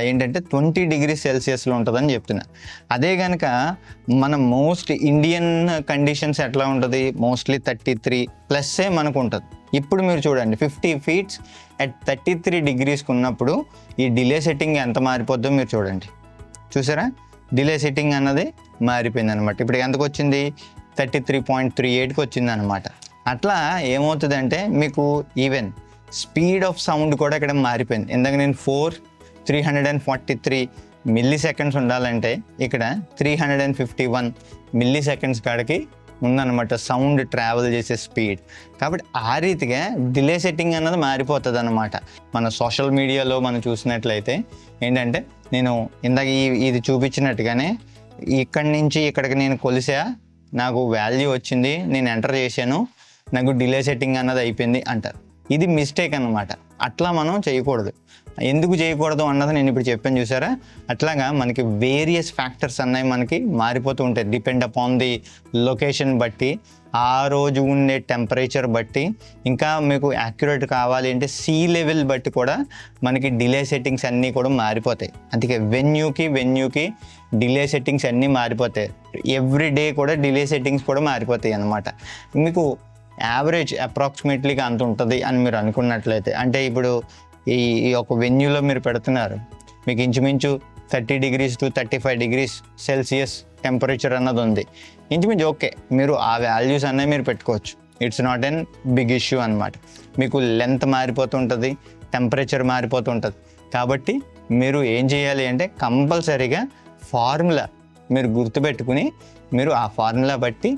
ఏంటంటే 20 degrees Celsiusలో ఉంటుందని చెప్తున్నా. అదే కనుక మన మోస్ట్ ఇండియన్ కండిషన్స్ ఎట్లా ఉంటుంది, మోస్ట్లీ 33+ మనకు ఉంటుంది. ఇప్పుడు మీరు చూడండి 50 feet at 33 degrees ఉన్నప్పుడు ఈ డిలే సెట్టింగ్ ఎంత మారిపోద్దో మీరు చూడండి. చూసారా, డిలే సెట్టింగ్ అన్నది మారిపోయింది అనమాట. ఇప్పుడు ఎంతకు వచ్చింది, 33.38కి వచ్చింది అనమాట. అట్లా ఏమవుతుందంటే మీకు ఈవెన్ స్పీడ్ ఆఫ్ సౌండ్ కూడా ఇక్కడ మారిపోయింది. ఇందాక నేను 343 milliseconds ఉండాలంటే ఇక్కడ 351 milliseconds కాడికి ఉందన్నమాట సౌండ్ ట్రావెల్ చేసే స్పీడ్. కాబట్టి ఆ రీతిగా డిలే సెట్టింగ్ అన్నది మారిపోతుంది అన్నమాట. మన సోషల్ మీడియాలో మనం చూసినట్లయితే ఏంటంటే నేను ఇందాక ఇది చూపించినట్టుగానే ఇక్కడి నుంచి ఇక్కడికి నేను కొలిసా, నాకు వాల్యూ వచ్చింది, నేను ఎంటర్ చేశాను, నాకు డిలే సెట్టింగ్ అన్నది అయిపోయింది అంటారు. ఇది మిస్టేక్ అన్నమాట. అట్లా మనం చేయకూడదు. ఎందుకు చేయకూడదు అన్నది నేను ఇప్పుడు చెప్పాను చూసారా. అట్లాగా మనకి వేరియస్ ఫ్యాక్టర్స్ అన్నవి మనకి మారిపోతూ ఉంటాయి డిపెండ్ అపాన్ ది లొకేషన్ బట్టి, ఆ రోజు ఉండే టెంపరేచర్ బట్టి, ఇంకా మీకు యాక్యురేట్ కావాలి అంటే సీ లెవెల్ బట్టి కూడా మనకి డిలే సెట్టింగ్స్ అన్నీ కూడా మారిపోతాయి. అందుకే వెన్యూకి డిలే సెట్టింగ్స్ అన్నీ మారిపోతాయి. ఎవ్రీ డే కూడా డిలే సెట్టింగ్స్ కూడా మారిపోతాయి అన్నమాట. మీకు యావరేజ్ అప్రాక్సిమేట్లీగా అంత ఉంటుంది అని మీరు అనుకున్నట్లయితే, అంటే ఇప్పుడు ఈ ఒక వెన్యూలో మీరు పెడుతున్నారు, మీకు ఇంచుమించు 30 degrees to 35 degrees Celsius temperature అన్నది ఉంది, ఇంచుమించు ఓకే, మీరు ఆ వాల్యూస్ అన్నవి మీరు పెట్టుకోవచ్చు. It's not an big issue అనమాట. మీకు లెంత్ మారిపోతుంటుంది, టెంపరేచర్ మారిపోతుంటుంది. కాబట్టి మీరు ఏం చేయాలి అంటే కంపల్సరీగా ఫార్ములా మీరు గుర్తుపెట్టుకుని మీరు ఆ ఫార్ములా బట్టి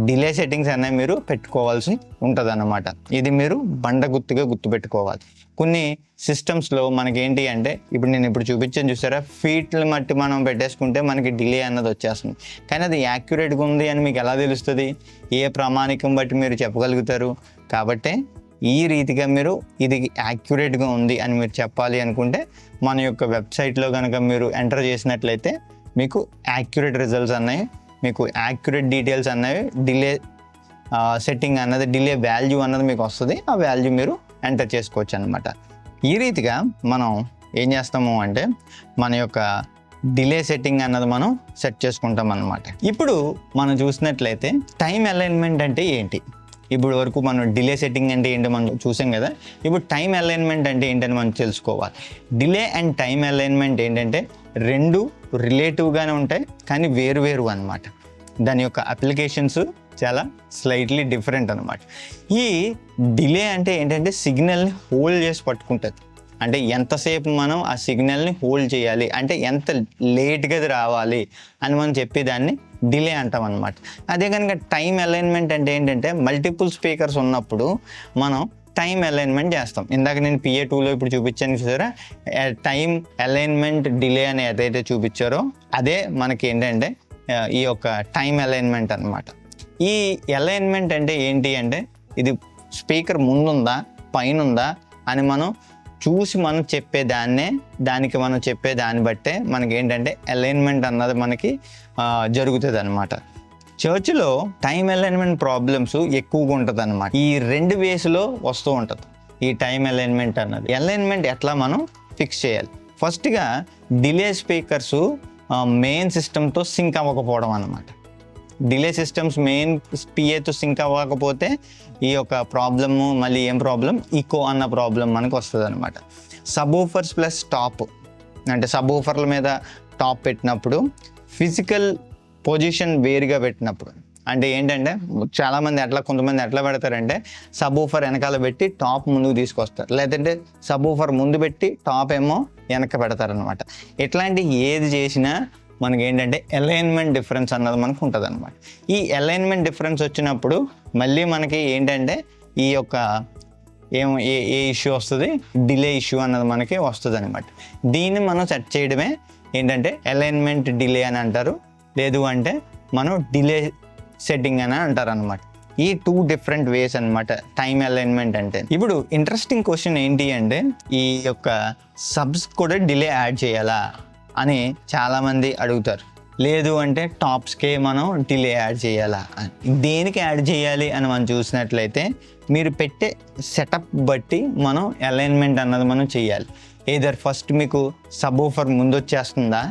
డిలే సెట్టింగ్స్ అనేవి మీరు పెట్టుకోవాల్సి ఉంటుంది అన్నమాట. ఇది మీరు గుర్తుగా గుర్తుపెట్టుకోవాలి. కొన్ని సిస్టమ్స్లో మనకేంటి అంటే ఇప్పుడు నేను చూపించాను చూసారా, ఫీట్లు మట్టి మనం పెట్టేసుకుంటే మనకి డిలే అన్నది వచ్చేస్తుంది. కానీ అది యాక్యురేట్గా ఉంది అని మీకు ఎలా తెలుస్తుంది, ఏ ప్రామాణికం బట్టి మీరు చెప్పగలుగుతారు. కాబట్టి ఈ రీతిగా మీరు ఇది యాక్యురేట్గా ఉంది అని మీరు చెప్పాలి అనుకుంటే మన యొక్క వెబ్సైట్లో కనుక మీరు ఎంటర్ చేసినట్లయితే మీకు యాక్యురేట్ రిజల్ట్స్ అన్నవి, మీకు యాక్యురేట్ డీటెయిల్స్ అన్నవి, డిలే సెట్టింగ్ అన్నది, డిలే వాల్యూ అన్నది మీకు వస్తుంది. ఆ వాల్యూ మీరు ఎంటర్ చేసుకోవచ్చు అన్నమాట. ఈ రీతిగా మనం ఏం చేస్తాము అంటే మన యొక్క డిలే సెట్టింగ్ అన్నది మనం సెట్ చేసుకుంటాం అన్నమాట. ఇప్పుడు మనం చూసినట్లయితే టైం అలైన్మెంట్ అంటే ఏంటి, ఇప్పుడు వరకు మనం డిలే సెట్టింగ్ అంటే ఏంటో మనం చూసాం కదా. ఇప్పుడు టైం అలైన్మెంట్ అంటే ఏంటని మనం తెలుసుకోవాలి. డిలే అండ్ టైం అలైన్మెంట్ ఏంటంటే రెండు రిలేటివ్గానే ఉంటాయి కానీ వేరు అన్నమాట. దాని యొక్క అప్లికేషన్స్ చాలా స్లైట్లీ డిఫరెంట్ అనమాట. ఈ డిలే అంటే ఏంటంటే సిగ్నల్ని హోల్డ్ చేసి పట్టుకుంటుంది. అంటే ఎంతసేపు మనం ఆ సిగ్నల్ని హోల్డ్ చేయాలి, అంటే ఎంత లేట్గా అది రావాలి అని మనం చెప్పేదాన్ని డిలే అంటాం అనమాట. అదే కనుక టైం అలైన్మెంట్ అంటే ఏంటంటే మల్టిపుల్ స్పీకర్స్ ఉన్నప్పుడు మనం టైం అలైన్మెంట్ చేస్తాం. ఇందాక నేను PA2లో ఇప్పుడు చూపించాను చూసారా, టైం అలైన్మెంట్ డిలే అని ఏదైతే చూపించారో అదే మనకి ఏంటంటే ఈ యొక్క టైం అలైన్మెంట్ అనమాట. ఈ అలైన్మెంట్ అంటే ఏంటి అంటే ఇది స్పీకర్ ముందుందా పైన ఉందా అని మనం చూసి మనం దానికి మనం చెప్పే దాన్ని బట్టే మనకి ఏంటంటే అలైన్మెంట్ అన్నది మనకి జరుగుతుంది అనమాట. చర్చ్లో టైం అలైన్మెంట్ ప్రాబ్లమ్స్ ఎక్కువగా ఉంటుంది అనమాట. ఈ 2 వేస్లో వస్తూ ఉంటుంది ఈ టైం అలైన్మెంట్ అన్నది. అలైన్మెంట్ ఎట్లా మనం ఫిక్స్ చేయాలి, ఫస్ట్గా డిలే స్పీకర్స్ మెయిన్ సిస్టమ్తో సింక్ అవ్వకపోవడం అనమాట. డిలే సిస్టమ్స్ మెయిన్ PAతో సింక్ అవ్వకపోతే ఈ యొక్క ప్రాబ్లము మళ్ళీ ఏం ప్రాబ్లం, ఈకో అన్న ప్రాబ్లం మనకు వస్తుంది అనమాట. సబ్-ఊఫర్స్ ప్లస్ టాప్, అంటే సబ్-ఊఫర్ల మీద టాప్ పెట్టినప్పుడు ఫిజికల్ పొజిషన్ వేరుగా పెట్టినప్పుడు, అంటే ఏంటంటే చాలామంది కొంతమంది ఎట్లా పెడతారంటే సబ్ ఊఫర్ వెనకాల పెట్టి టాప్ ముందుకు తీసుకొస్తారు, లేదంటే సబ్ ఊఫర్ ముందు పెట్టి టాప్ ఏమో వెనక పెడతారనమాట. ఇట్లాంటి ఏది చేసినా మనకి ఏంటంటే అలైన్మెంట్ డిఫరెన్స్ అన్నది మనకు ఉంటుంది అనమాట. ఈ అలైన్మెంట్ డిఫరెన్స్ వచ్చినప్పుడు మళ్ళీ మనకి ఏంటంటే ఈ యొక్క ఏ ఇష్యూ వస్తుంది, డిలే ఇష్యూ అన్నది మనకి వస్తుంది అనమాట. దీన్ని మనం సెట్ చేయడమే ఏంటంటే అలైన్మెంట్ డిలే అని అంటారు, లేదు అంటే మనం డిలే సెట్టింగ్ అని అంటారు అనమాట. ఈ 2 డిఫరెంట్ వేస్ అనమాట టైం అలైన్మెంట్ అంటే. ఇప్పుడు ఇంట్రెస్టింగ్ క్వశ్చన్ ఏంటి అంటే ఈ యొక్క సబ్స్ కూడా డిలే యాడ్ చేయాలా అని చాలామంది అడుగుతారు. లేదు అంటే టాప్స్కే మనం డిలే యాడ్ చేయాలా అని. దేనికి యాడ్ చేయాలి అని మనం చూసినట్లయితే మీరు పెట్టే సెటప్ బట్టి మనం అలైన్మెంట్ అన్నది మనం చేయాలి. ఏదర్ ఫస్ట్ మీకు సబ్ ఊఫర్ ముందు వచ్చేస్తుందా,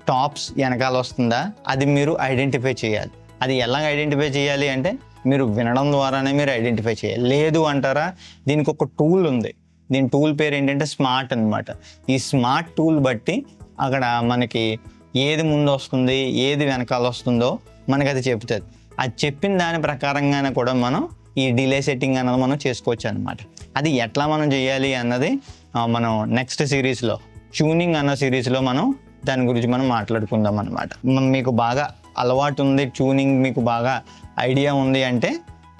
టాప్స్ వెనకాల వస్తుందా, అది మీరు ఐడెంటిఫై చేయాలి. అది ఎలా ఐడెంటిఫై చేయాలి అంటే మీరు వినడం ద్వారానే మీరు ఐడెంటిఫై చేయాలి. లేదు అంటారా, దీనికి ఒక టూల్ ఉంది. దీని టూల్ పేరు ఏంటంటే స్మార్ట్ అనమాట. ఈ స్మార్ట్ టూల్ బట్టి అక్కడ మనకి ఏది ముందు వస్తుంది, ఏది వెనకాల వస్తుందో మనకి అది చెప్తుంది. అది చెప్పిన దాని ప్రకారంగానే కూడా మనం ఈ డిలే సెట్టింగ్ అన్నది మనం చేసుకోవచ్చు అనమాట. అది ఎట్లా మనం చేయాలి అన్నది మనం నెక్స్ట్ సిరీస్లో, ట్యూనింగ్ అన్న సిరీస్లో మనం దాని గురించి మనం మాట్లాడుకుందాం అనమాట. మీకు బాగా అలవాటు ఉంది, ట్యూనింగ్ మీకు బాగా ఐడియా ఉంది అంటే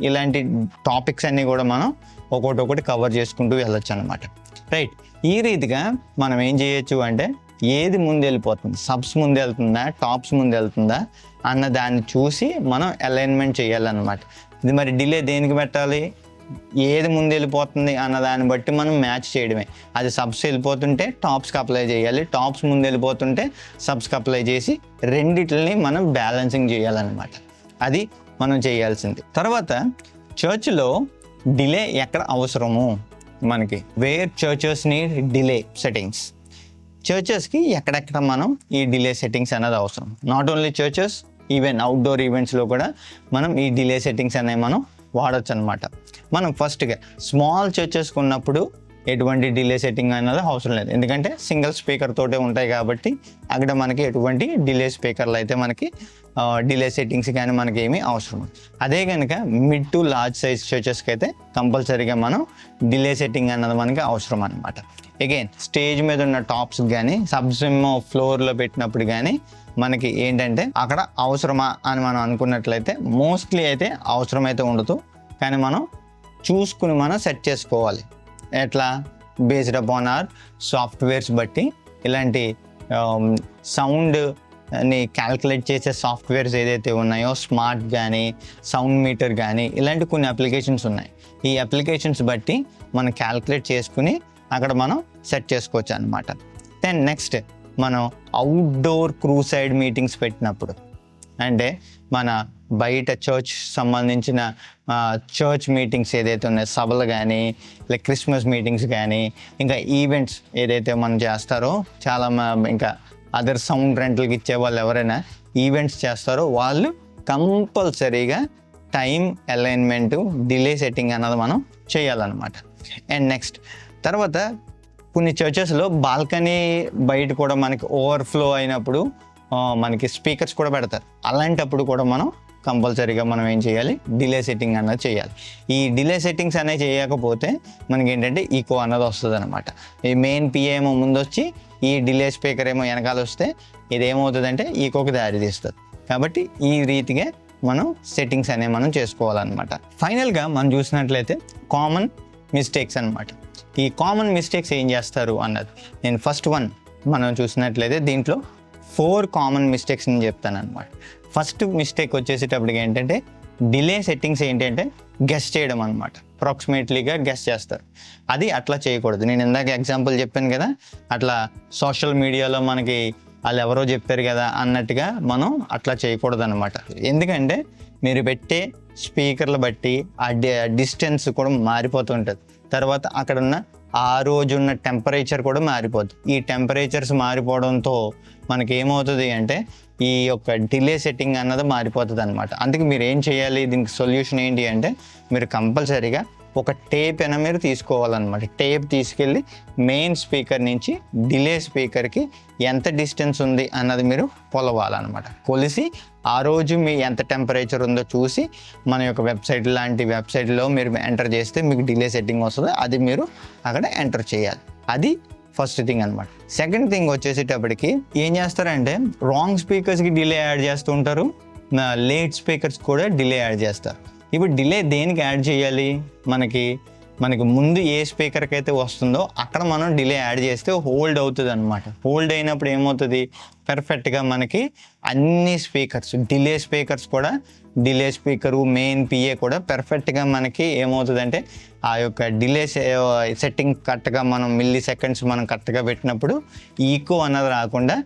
ఇలాంటి టాపిక్స్ అన్నీ కూడా మనం ఒకటి కవర్ చేసుకుంటూ వెళ్ళొచ్చు అనమాట. రైట్, ఈ రీతిగా మనం ఏం చేయొచ్చు అంటే ఏది ముందు వెళ్ళిపోతుంది, సబ్స్ ముందు వెళ్తుందా, టాప్స్ ముందు వెళ్తుందా అన్న దాన్ని చూసి మనం అలైన్మెంట్ చేయాలన్నమాట. ఇది మరి డిలే దేనికి పెట్టాలి, ఏది ముందు వెళ్ళిపోతుంది అన్న దాన్ని బట్టి మనం మ్యాచ్ చేయడమే. అది సబ్స్ వెళ్ళిపోతుంటే టాప్స్కి అప్లై చేయాలి, టాప్స్ ముందు వెళ్ళిపోతుంటే సబ్స్కి అప్లై చేసి రెండిటిని మనం బ్యాలెన్సింగ్ చేయాలన్నమాట. అది మనం చేయాల్సింది. తర్వాత చర్చ్లో డిలే ఎక్కడ అవసరము మనకి, where churches need delay settings. చర్చెస్కి ఎక్కడెక్కడ మనం ఈ డిలే సెట్టింగ్స్ అనేది అవసరం. Not only churches, even outdoor ఈవెంట్స్లో కూడా మనం ఈ డిలే సెట్టింగ్స్ అనేవి మనం వాడచ్చు అనమాట. మనం ఫస్ట్గా స్మాల్ చర్చెస్కి ఉన్నప్పుడు ఎటువంటి డిలే సెట్టింగ్ అనేది అవసరం లేదు, ఎందుకంటే సింగిల్ స్పీకర్ తోటే ఉంటాయి కాబట్టి అక్కడ మనకి ఎటువంటి డిలే స్పీకర్లు అయితే మనకి డిలే సెట్టింగ్స్ కానీ మనకి ఏమీ అవసరం. అదే కనుక మిడ్ టు లార్జ్ సైజ్ చర్చెస్కి అయితే కంపల్సరీగా మనం డిలే సెట్టింగ్ అన్నది మనకి అవసరం అనమాట. అగైన్ స్టేజ్ మీద ఉన్న టాప్స్ కానీ సబ్స్ ఫ్లోర్లో పెట్టినప్పుడు కానీ మనకి ఏంటంటే అక్కడ అవసరమా అని మనం అనుకున్నట్లయితే మోస్ట్లీ అయితే అవసరం అయితే ఉండదు, కానీ మనం చూసుకుని మనం సెట్ చేసుకోవాలి. ఎట్లా, బేస్డ్ అపాన్ ఆర్ సాఫ్ట్వేర్స్ బట్టి. ఇలాంటి సౌండ్ని క్యాల్కులేట్ చేసే సాఫ్ట్వేర్స్ ఏదైతే ఉన్నాయో, స్మార్ట్ కానీ సౌండ్ మీటర్ కానీ ఇలాంటి కొన్ని అప్లికేషన్స్ ఉన్నాయి. ఈ అప్లికేషన్స్ బట్టి మనం క్యాల్కులేట్ చేసుకుని అక్కడ మనం సెట్ చేసుకోవచ్చు అనమాట. దెన్ నెక్స్ట్ మనం అవుట్డోర్ క్రూసైడ్ మీటింగ్స్ పెట్టినప్పుడు, అంటే మన బయట చర్చ్ సంబంధించిన చర్చ్ మీటింగ్స్ ఏదైతే ఉన్నాయో, సభలు కానీ లైక్ క్రిస్మస్ మీటింగ్స్ కానీ ఇంకా ఈవెంట్స్ ఏదైతే మనం చేస్తారో, చాలా ఇంకా అదర్ సౌండ్ రెంట్లకి ఇచ్చే వాళ్ళు ఎవరైనా ఈవెంట్స్ చేస్తారో వాళ్ళు కంపల్సరీగా టైం అలైన్మెంట్ డిలే సెట్టింగ్ అన్నది మనం చేయాలన్నమాట. అండ్ నెక్స్ట్ తర్వాత కొన్ని చర్చెస్లో బాల్కనీ బయట కూడా మనకి ఓవర్ఫ్లో అయినప్పుడు మనకి స్పీకర్స్ కూడా పెడతారు. అలాంటప్పుడు కూడా మనం కంపల్సరీగా మనం ఏం చేయాలి, డిలే సెట్టింగ్ అన్నది చేయాలి. ఈ డిలే సెట్టింగ్స్ అనేవి చేయకపోతే మనకి ఏంటంటే ఈకో అన్నది వస్తుంది అనమాట. ఈ మెయిన్ పిఏ ఏమో ముందు వచ్చి ఈ డిలే స్పీకర్ ఏమో వెనకాల వస్తే ఇదేమవుతుందంటే ఈకోకి దారి తీస్తుంది. కాబట్టి ఈ రీతిగా మనం సెట్టింగ్స్ అనేవి మనం చేసుకోవాలన్నమాట. ఫైనల్గా మనం చూసినట్లయితే కామన్ మిస్టేక్స్ అనమాట. ఈ కామన్ మిస్టేక్స్ ఏం చేస్తారు అన్నది నేను ఫస్ట్ వన్ మనం చూసినట్లయితే దీంట్లో 4 కామన్ మిస్టేక్స్ నేను చెప్తాను అనమాట. ఫస్ట్ మిస్టేక్ వచ్చేసేటప్పటికి ఏంటంటే డిలే సెట్టింగ్స్ ఏంటంటే గెస్ చేయడం అనమాట. అప్రాక్సిమేట్లీగా గెస్ చేస్తారు. అది అట్లా చేయకూడదు. నేను ఇందాక ఎగ్జాంపుల్ చెప్పాను కదా, అట్లా సోషల్ మీడియాలో మనకి వాళ్ళు ఎవరో చెప్పారు కదా అన్నట్టుగా మనం అట్లా చేయకూడదు అనమాట. ఎందుకంటే మీరు పెట్టే స్పీకర్లు బట్టి ఆ డిస్టెన్స్ కూడా మారిపోతుంటుంది. తర్వాత అక్కడ ఉన్న ఆ రోజు ఉన్న టెంపరేచర్ కూడా మారిపోతుంది. ఈ టెంపరేచర్స్ మారిపోవడంతో మనకి ఏమవుతుంది అంటే ఈ యొక్క డిలే సెట్టింగ్ అన్నది మారిపోతుంది అనమాట. అందుకే మీరు ఏం చేయాలి, దీనికి సొల్యూషన్ ఏంటి అంటే మీరు కంపల్సరీగా ఒక టేప్ అయినా మీరు తీసుకోవాలన్నమాట. టేప్ తీసుకెళ్ళి మెయిన్ స్పీకర్ నుంచి డిలే స్పీకర్కి ఎంత డిస్టెన్స్ ఉంది అన్నది మీరు కొలవాలన్నమాట. కొలిసి ఆ రోజు మీ ఎంత టెంపరేచర్ ఉందో చూసి మన యొక్క వెబ్సైట్ లాంటి వెబ్సైట్లో మీరు ఎంటర్ చేస్తే మీకు డిలే సెట్టింగ్ వస్తుంది. అది మీరు అక్కడ ఎంటర్ చేయాలి. అది ఫస్ట్ థింగ్ అనమాట. సెకండ్ థింగ్ వచ్చేసేటప్పటికి ఏం చేస్తారంటే రాంగ్ స్పీకర్స్కి డిలే యాడ్ చేస్తూ ఉంటారు, లేట్ స్పీకర్స్ కూడా డిలే యాడ్ చేస్తారు. ఇప్పుడు డిలే దేనికి యాడ్ చేయాలి? మనకి ముందు ఏ స్పీకర్కి అయితే వస్తుందో అక్కడ మనం డిలే యాడ్ చేస్తే హోల్డ్ అవుతుంది అనమాట. హోల్డ్ అయినప్పుడు ఏమవుతుంది, పర్ఫెక్ట్గా మనకి అన్ని స్పీకర్స్ డిలే స్పీకర్స్ కూడా డిలే స్పీకరు మెయిన్ పిఏ కూడా పర్ఫెక్ట్గా మనకి ఏమవుతుందంటే ఆ యొక్క డిలే సెట్టింగ్ కరెక్ట్గా మనం మిల్లీ సెకండ్స్ మనం కరెక్ట్గా పెట్టినప్పుడు ఈకో అన్నది రాకుండా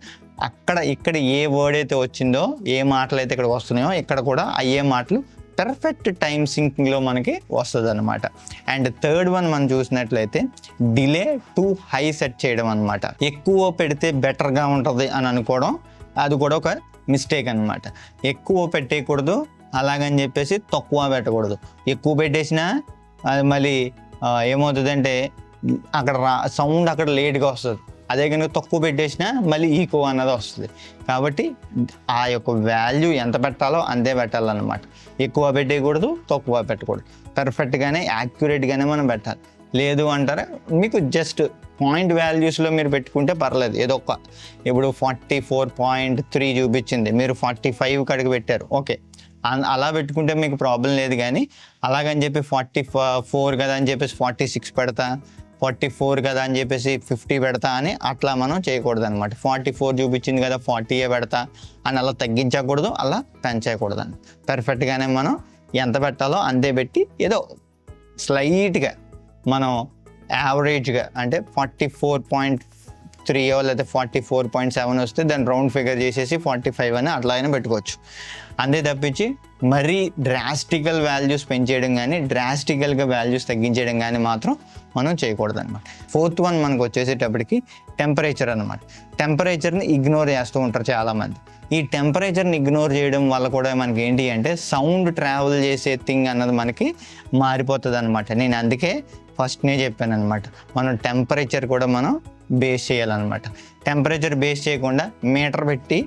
ఇక్కడ ఏ వర్డ్ అయితే వచ్చిందో, ఏ మాటలు అయితే ఇక్కడ వస్తున్నాయో ఇక్కడ కూడా అయ్యే మాటలు పర్ఫెక్ట్ టైం సింకింగ్లో మనకి వస్తుంది అనమాట. అండ్ థర్డ్ వన్ మనం చూసినట్లయితే డిలే టు హై సెట్ చేయడం అనమాట. ఎక్కువ పెడితే బెటర్గా ఉంటుంది అని అనుకోవడం, అది కూడా ఒక మిస్టేక్ అనమాట. ఎక్కువ పెట్టేయకూడదు, అలాగని చెప్పేసి తక్కువ పెట్టకూడదు. ఎక్కువ పెట్టేసినా అది మళ్ళీ ఏమవుతుందంటే అక్కడ సౌండ్ అక్కడ లేట్గా వస్తుంది. అదే కనుక తక్కువ పెట్టేసినా మళ్ళీ ఈకో అన్నది వస్తుంది. కాబట్టి ఆ యొక్క వాల్యూ ఎంత పెట్టాలో అంతే పెట్టాలన్నమాట. ఎక్కువ పెట్టేయకూడదు, తక్కువ పెట్టకూడదు. పర్ఫెక్ట్గానే యాక్యురేట్గానే మనం పెట్టాలి. లేదు అంటారా మీకు జస్ట్ పాయింట్ వాల్యూస్లో మీరు పెట్టుకుంటే పర్లేదు. ఏదో ఒక ఇప్పుడు 44.3 చూపించింది, మీరు 45 కడిగి పెట్టారు, ఓకే, అలా పెట్టుకుంటే మీకు ప్రాబ్లం లేదు. కానీ అలాగని చెప్పి 44 కదా అని చెప్పేసి 46 పెడతా, 44 కదా అని చెప్పేసి 50 పెడతా అని అట్లా మనం చేయకూడదు అనమాట. 44 చూపించింది కదా 40 పెడతా అని అలా తగ్గించకూడదు, అలా పెంచకూడదు అని. పర్ఫెక్ట్గానే మనం ఎంత పెట్టాలో అంతే పెట్టి ఏదో స్లైట్గా మనం యావరేజ్గా అంటే 44.3 లేదా 44.7 వస్తే దాన్ని రౌండ్ ఫిగర్ చేసేసి 45 అని అట్లా అయినా పెట్టుకోవచ్చు. అంతే తప్పించి మరీ డ్రాస్టికల్ వాల్యూస్ పెంచేయడం కానీ డ్రాస్టికల్గా వాల్యూస్ తగ్గించేయడం కానీ మాత్రం మనం చేయకూడదు అనమాట. ఫోర్త్ వన్ మనకు వచ్చేసేటప్పటికి టెంపరేచర్ అనమాట. టెంపరేచర్ని ఇగ్నోర్ చేస్తూ ఉంటారు చాలామంది. ఈ టెంపరేచర్ని ఇగ్నోర్ చేయడం వల్ల కూడా మనకి ఏంటి అంటే సౌండ్ ట్రావెల్ చేసే థింగ్ అన్నది మనకి మారిపోతుంది అనమాట. నేను అందుకే ఫస్ట్నే చెప్పాను అనమాట, మనం టెంపరేచర్ కూడా మనం బేస్ చేయాలన్నమాట. టెంపరేచర్ బేస్ చేయకుండా మీటర్ పెట్టి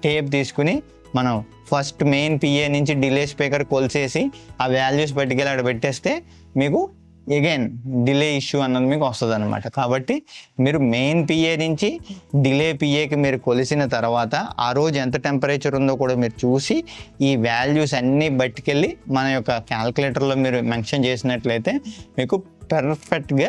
టేప్ తీసుకుని మనం ఫస్ట్ మెయిన్ పిఏ నుంచి డిలే స్పీకర్ కొలిసేసి ఆ వాల్యూస్ పట్టుకెళ్ళి అక్కడ పెట్టేస్తే మీకు అగైన్ డిలే ఇష్యూ అన్నది మీకు వస్తుంది అనమాట. కాబట్టి మీరు మెయిన్ పిఏ నుంచి డిలే పిఏకి మీరు కొలిసిన తర్వాత ఆ రోజు ఎంత టెంపరేచర్ ఉందో కూడా మీరు చూసి ఈ వాల్యూస్ అన్నీ పట్టుకెళ్ళి మన యొక్క క్యాల్కులేటర్లో మీరు మెన్షన్ చేసినట్లయితే మీకు పర్ఫెక్ట్గా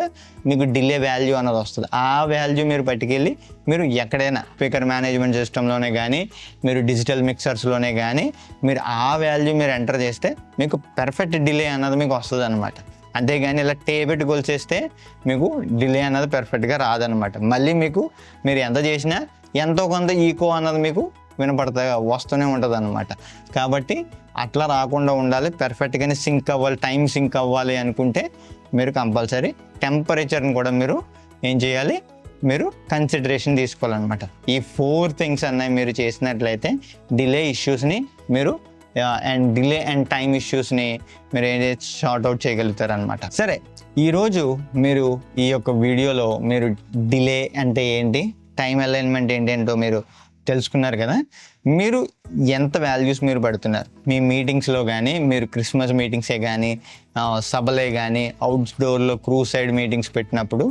మీకు డిలే వాల్యూ అన్నది వస్తుంది. ఆ వాల్యూ మీరు పట్టుకెళ్ళి మీరు ఎక్కడైనా స్పీకర్ మేనేజ్మెంట్ సిస్టంలోనే కానీ మీరు డిజిటల్ మిక్సర్స్లోనే కానీ మీరు ఆ వాల్యూ మీరు ఎంటర్ చేస్తే మీకు పర్ఫెక్ట్ డిలే అన్నది మీకు వస్తుంది అనమాట. అంతేగాని ఇలా టేబెట్ కొలిచేస్తే మీకు డిలే అన్నది పర్ఫెక్ట్గా రాదనమాట. మళ్ళీ మీరు ఎంత చేసినా ఎంతో కొంత ఈకో అన్నది మీకు వస్తూనే ఉంటుంది అనమాట. కాబట్టి అట్లా రాకుండా ఉండాలి, పర్ఫెక్ట్గానే సింక్ అవ్వాలి, టైం సింక్ అవ్వాలి అనుకుంటే మీరు కంపల్సరీ టెంపరేచర్ని కూడా మీరు ఏం చేయాలి, మీరు కన్సిడరేషన్ తీసుకోవాలన్నమాట. ఈ 4 థింగ్స్ అన్నవి మీరు చేసినట్లయితే డిలే ఇష్యూస్ని మీరు అండ్ డిలే అండ్ టైం ఇష్యూస్ని మీరు ఏదైతే షార్ట్ అవుట్ చేయగలుగుతారనమాట. సరే, ఈరోజు మీరు ఈ యొక్క వీడియోలో మీరు డిలే అంటే ఏంటి, టైం అలైన్మెంట్ ఏంటేంటో మీరు తెలుసుకున్నారు కదా. మీరు ఎంత వాల్యూస్ మీరు పడుతున్నారు మీ మీటింగ్స్లో కానీ, మీరు క్రిస్మస్ మీటింగ్సే కానీ, సభలే కానీ, అవుట్డోర్లో క్రూ సైడ్ మీటింగ్స్ పెట్టినప్పుడు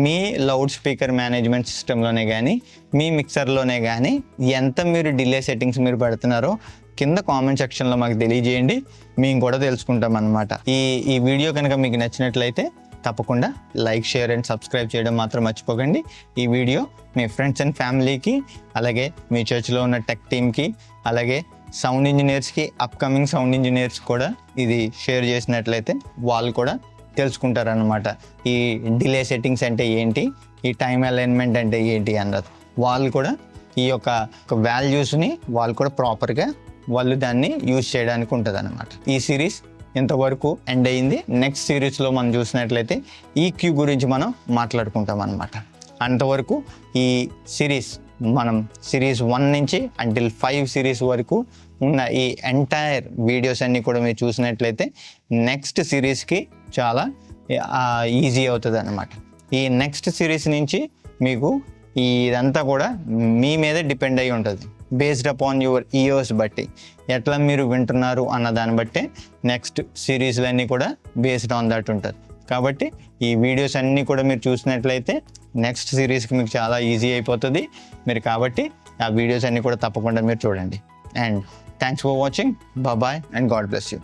మీ లౌడ్ స్పీకర్ మేనేజ్మెంట్ సిస్టంలోనే కానీ మీ మిక్సర్లోనే కానీ ఎంత మీరు డిలే సెట్టింగ్స్ మీరు పెడుతున్నారో కింద కామెంట్ సెక్షన్లో మాకు తెలియజేయండి, మేము కూడా తెలుసుకుంటాం అన్నమాట. ఈ వీడియో కనుక మీకు నచ్చినట్లయితే తప్పకుండా లైక్, షేర్ అండ్ సబ్స్క్రైబ్ చేయడం మాత్రం మర్చిపోకండి. ఈ వీడియో మీ ఫ్రెండ్స్ అండ్ ఫ్యామిలీకి, అలాగే మీ చర్చ్లో ఉన్న టెక్ టీమ్కి, అలాగే సౌండ్ ఇంజనీర్స్కి, అప్కమింగ్ సౌండ్ ఇంజనీర్స్ కూడా ఇది షేర్ చేసినట్లయితే వాళ్ళు కూడా తెలుసుకుంటారనమాట. ఈ డిలే సెట్టింగ్స్ అంటే ఏంటి, ఈ టైం అలైన్మెంట్ అంటే ఏంటి అన్నది వాళ్ళు కూడా ఈ యొక్క వాల్యూస్ని వాళ్ళు కూడా ప్రాపర్గా వాళ్ళు దాన్ని యూజ్ చేయడానికి ఉంటుంది అనమాట. ఈ సిరీస్ ఇంతవరకు ఎండ్ అయ్యింది. నెక్స్ట్ సిరీస్లో మనం చూసినట్లయితే ఈక్యూ గురించి మనం మాట్లాడుకుంటాం అనమాట. అంతవరకు ఈ సిరీస్ మనం సిరీస్ 1 నుంచి అంటిల్ 5 సిరీస్ వరకు ఉన్న ఈ ఎంటైర్ వీడియోస్ అన్నీ కూడా మీరు చూసినట్లయితే నెక్స్ట్ సిరీస్కి చాలా ఈజీ అవుతుంది అన్నమాట. ఈ నెక్స్ట్ సిరీస్ నుంచి మీకు ఇదంతా కూడా మీ మీదే డిపెండ్ అయి ఉంటుంది. బేస్డ్ అపాన్ యువర్ ఇయర్స్ బట్టి ఎట్లా మీరు వింటున్నారు అన్న దాన్ని బట్టే నెక్స్ట్ సిరీస్లన్నీ కూడా బేస్డ్ ఆన్ దట్ ఉంటుంది. కాబట్టి ఈ వీడియోస్ అన్నీ కూడా మీరు చూసినట్లయితే నెక్స్ట్ సిరీస్కి మీకు చాలా ఈజీ అయిపోతుంది. మీరు కాబట్టి ఆ వీడియోస్ అన్నీ కూడా తప్పకుండా మీరు చూడండి. And thanks for watching. Bye and God bless you.